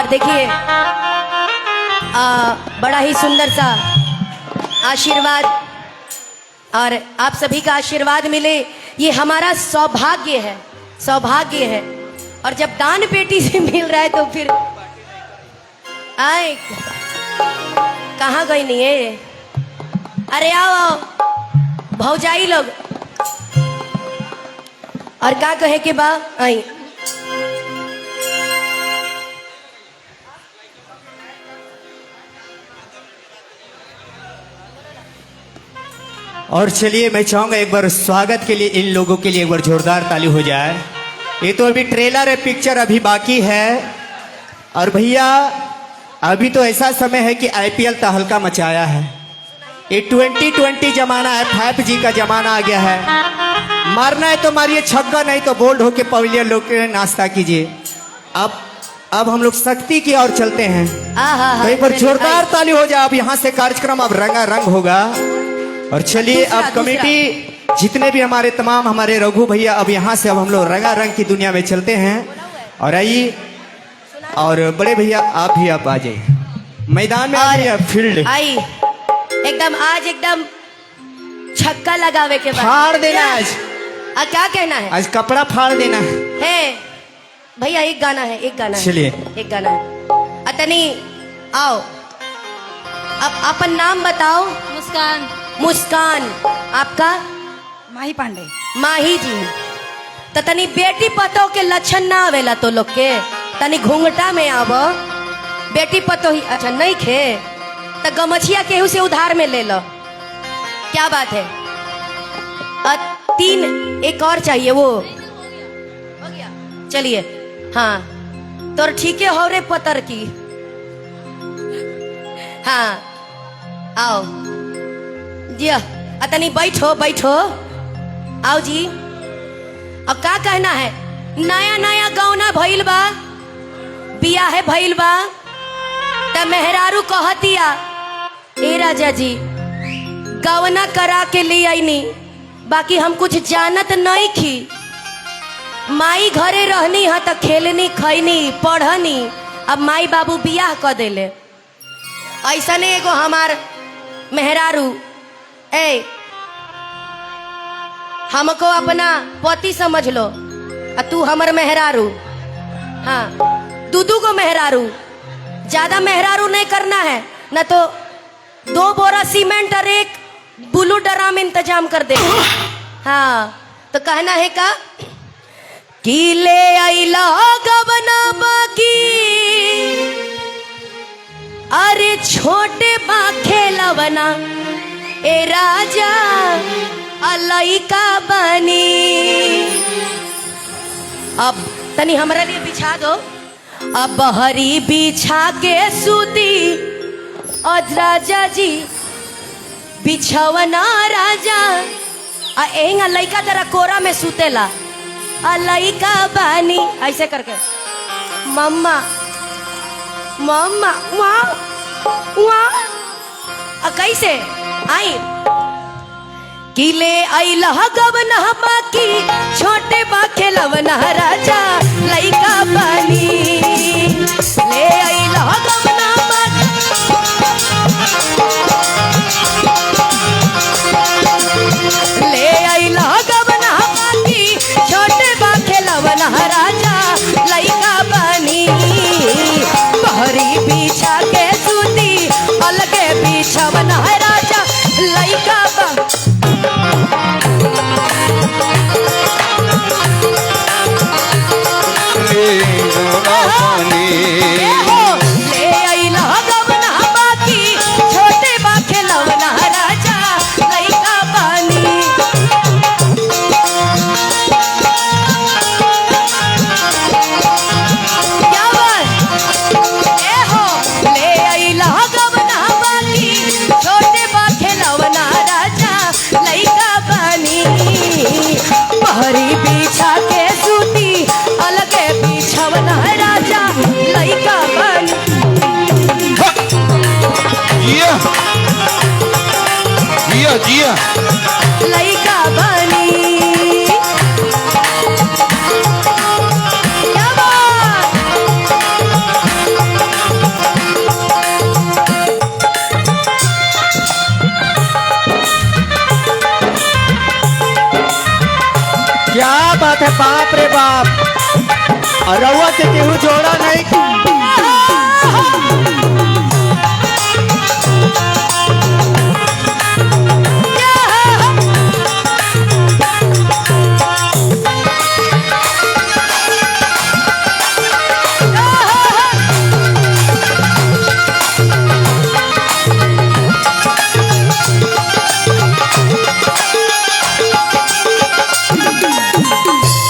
और देखिए बड़ा ही सुंदर सा आशीर्वाद और आप सभी का आशीर्वाद मिले, ये हमारा सौभाग्य है, सौभाग्य है। और जब दान पेटी से मिल रहा है तो फिर आए कहाँ गई नहीं है? अरे आओ आओ भौजाई लोग, और क्या कहे के बा आई। और चलिए मैं चाहूंगा एक बार स्वागत के लिए इन लोगों के लिए एक बार जोरदार ताली हो जाए। ये तो अभी ट्रेलर है, पिक्चर अभी बाकी है। और भैया अभी तो ऐसा समय है कि आईपीएल तहलका मचाया है। ये 2020 जमाना है, 5G का जमाना आ गया है। मारना है तो मारिए छक्का, नहीं तो बोल्ड होके पवेलियन लोग के नाश्ता कीजिए। अब हम लोग शक्ति की ओर चलते हैं। तो एक बार जोरदार ताली हो जाए। अब यहाँ से कार्यक्रम अब रंगा रंग होगा। और चलिए अब कमेटी जितने भी हमारे रघु भैया, अब यहाँ से अब हम लोग रंगा रंग की दुनिया में चलते हैं। और आइए, और बड़े भैया आप भी आप आ जाइए मैदान में, आइए फील्ड आई एकदम आज एकदम छक्का लगावे के बाद फाड़ देना आज। क्या कहना है? आज कपड़ा फाड़ देना है भैया। एक गाना है, एक गाना है, चलिए एक गाना है। अतनी आओ, अब अपन नाम बताओ। मुस्कान। मुस्कान, आपका? माही पांडे। माही जी। तो तनी बेटी पतो के लक्षण ना आवेला तो लोग के, तनी घूंघटा में आव। बेटी पतो ही अच्छा नहीं खे तो गमछिया केहू से उधार में ले लो। क्या बात है? 3 एक और चाहिए वो हो गया। चलिए हाँ, तो ठीक है हो रे पतर की। हाँ आओ जी, अतनी बैठो बैठो, आओ जी। अब क्या कहना है? नया नया गौना भइल बा, बिया है भइल बा, त मेहरारू कहतिया ए राजा जी गौना करा के ले आईनी, बाकी हम कुछ जानत नहीं खी। माई घरे रहनी है तो खेलनी खैनी पढ़नी, अब माई बाबू बियाह कर देले। ऐसा नहीं एगो हमार मेहरारू, ए हमको अपना पति समझ लो, तू हमर मेहरारू। हाँ, दूधू को मेहरारू, ज्यादा मेहरारू नहीं करना है, न तो 2 बोरा सीमेंट और 1 ब्लू ड्राम इंतजाम कर दे। हाँ, तो कहना है का कि ले आइला गबना बाकी, अरे छोटे बा खेलवना ए राजा अलैका बनी। अब तनी हमरा लिए बिछा दो। अब बहरी बिछा के सूती और राजा जी बिछवना राजा एंगा लइका तेरा कोरा में सुतेला अलैका बनी, ऐसे करके मम्मा मम्मा वाह वाह। कैसे आई किले आइला गवना बाकी छोटे बा खेलवना राजा लइका बनी। ले आइला गवना बाकी, ले आइला गवना बाकी छोटे बा खेलवना राजा लइका बनी। बहरी बिछा के सूती अलगे बिछवना राजा लइका बनी। ले आइला गवना बाकी छोटे बा खेलवना राजा लइका बनी। क्या बात? ए हो ले आइला गवना बाकी छोटे बा खेलवना राजा लइका बनी। बहरी बिछा के सूती अलगे बिछवना राजा लइका बनी। जिया जिया जिया लइका बनी। क्या बात? है, बाप रे बाप। और रउआ से केहू जोड़ा नहीं।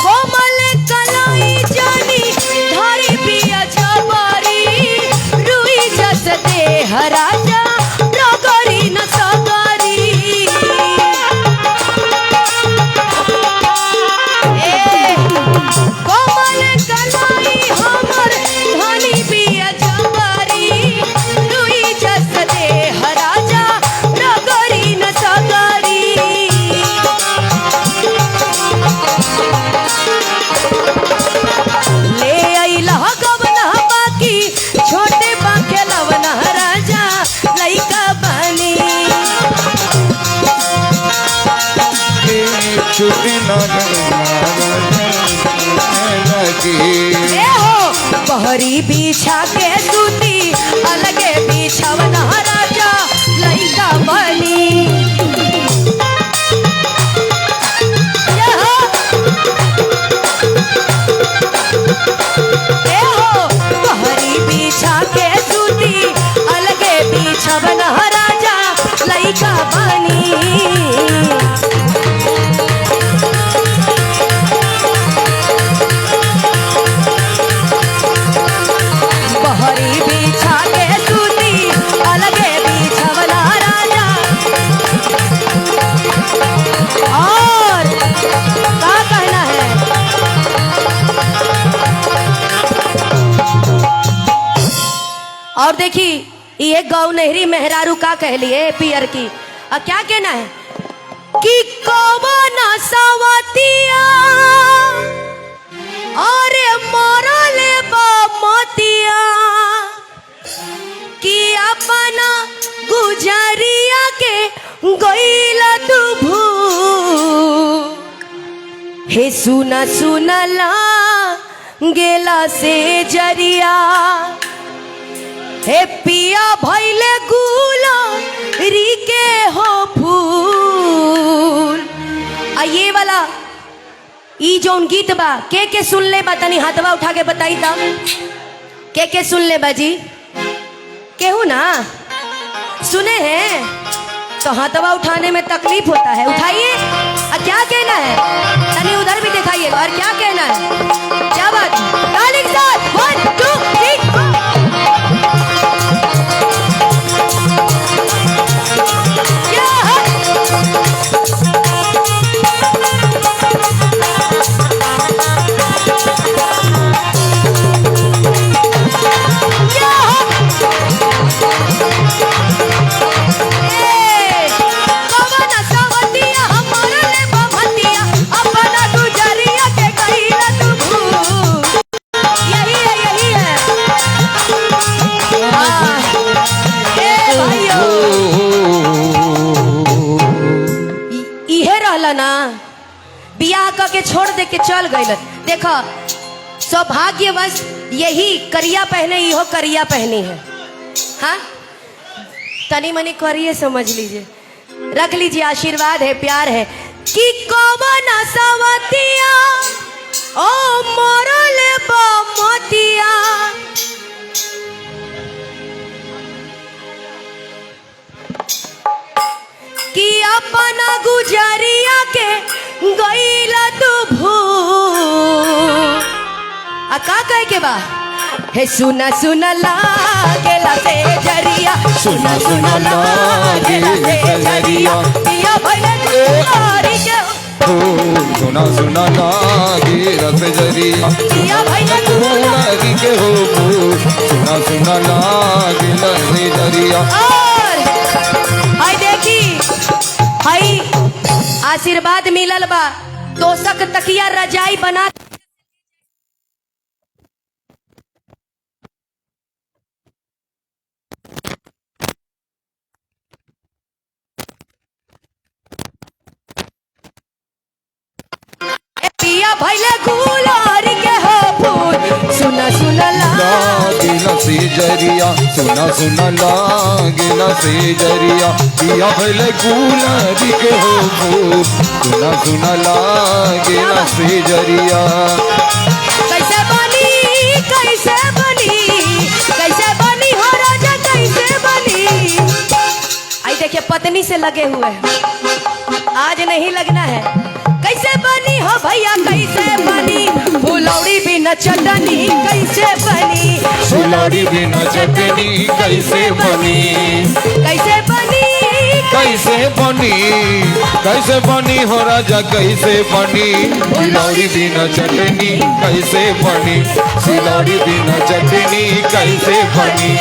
कोमल कलाई जानी धारी पिया जवारी, रुई जस देह राजा नगरी न सगरी। ए कोमल कलाई हमर धानी पिया जवारी, रुई जस देह राजा नगरी न सगरी। ले अइला गवना बाकी छोटे बाके लवना राजा लइका बनी। छुट्टी न ए हो बहरी बिछा के सूती अलगे बिछवना राजा लइका बनी। ए हो बहरी बिछा के सूती अलगे बिछवना राजा लइका बनी। बहरी बिछा के सूती अलगे बिछवना राजा। और क्या कहना है? और देखी ये गौ नहरी मेहरारू का कह लिए पियर की। और क्या कहना है कि कौन सवतिया अरे मरले मोतिया कि अपना गुजरिया के गईला तू भू। हे सुना सुनला गेला से जरिया, हे पिया भैले गुला री के हो फूल। आ ये वाला ई जौन गीत बा के सुन ले बा, तनी हाथवा उठा के बताई ता के सुन ले बाजी। केहू ना सुने हैं तो हाथवा उठाने में तकलीफ होता है, उठाइए। और क्या कहना है तनी उधर भी दिखाइए। और क्या कहना है? क्या बात? ताली के साथ 1 2 3 ना बियाह करके छोड़ दे के चल गए। देखो सौभाग्यवश यही करिया पहने, इहो करिया पहनी है। हाँ तनी मनी करिए समझ लीजिए, रख लीजिए, आशीर्वाद है, प्यार है। कि कौन सवतिया ओ मरले मोतिया, कि अपना गुजरिया के गईला तू भू। आ का कहे के बा? हे सुना सुना लागेला से जरिया, सुना सुना लागेला से जरिया, पिया भइले तारी के सुना सुना लागेला से जरिया, पिया भइले तारी के हो। सुना सुना लागेला से जरिया। और हाय देखी हाय आशीर्वाद मिलल बा, तोसक तकिया रजाई बना पिया भइले से जरिया सुना सुना लागेला से जरिया पिया भले कूलर के हो भूख सुना सुना लागेला से जरिया कैसे बनी हो राजा कैसे बनी। आई देखिए पत्नी से लगे हुए हैं, आज नहीं लगना है। कैसे बनी हो भैया कैसे बनी, फुलौड़ी बिना चटनी कैसे बनी, फुलौड़ी बिना चटनी कैसे बनी, कैसे बनी कैसे बनी, कैसे बनी हो राजा कैसे बनी, फुलौड़ी बिना चटनी कैसे बनी, फुलौड़ी बिना चटनी कैसे बनी।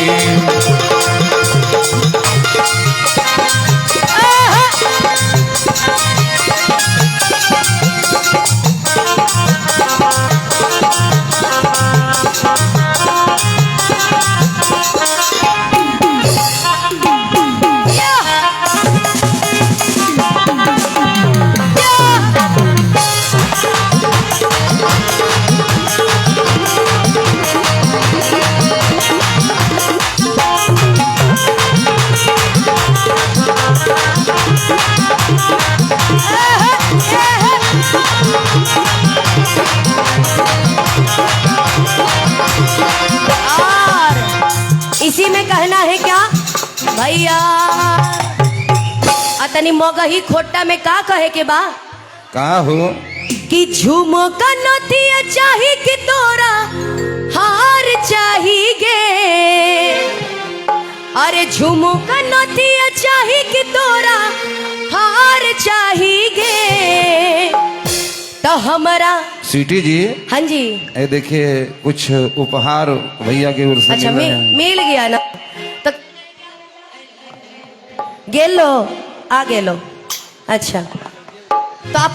इसी में कहना है क्या भैया, अतनी मगही खोटा में का कहे के बा का हो कि झुमका नथिया चाही कि तोरा हार चाहिए, अरे झुमका नथिया चाही कि तोरा हार चाहिए, तो हमारा सीटी जी। हाँ जी ये देखिए कुछ उपहार भैया के ओर से अच्छा मिल रहे हैं। मिल गया ना, तो गेलो आ गेलो। अच्छा तो आप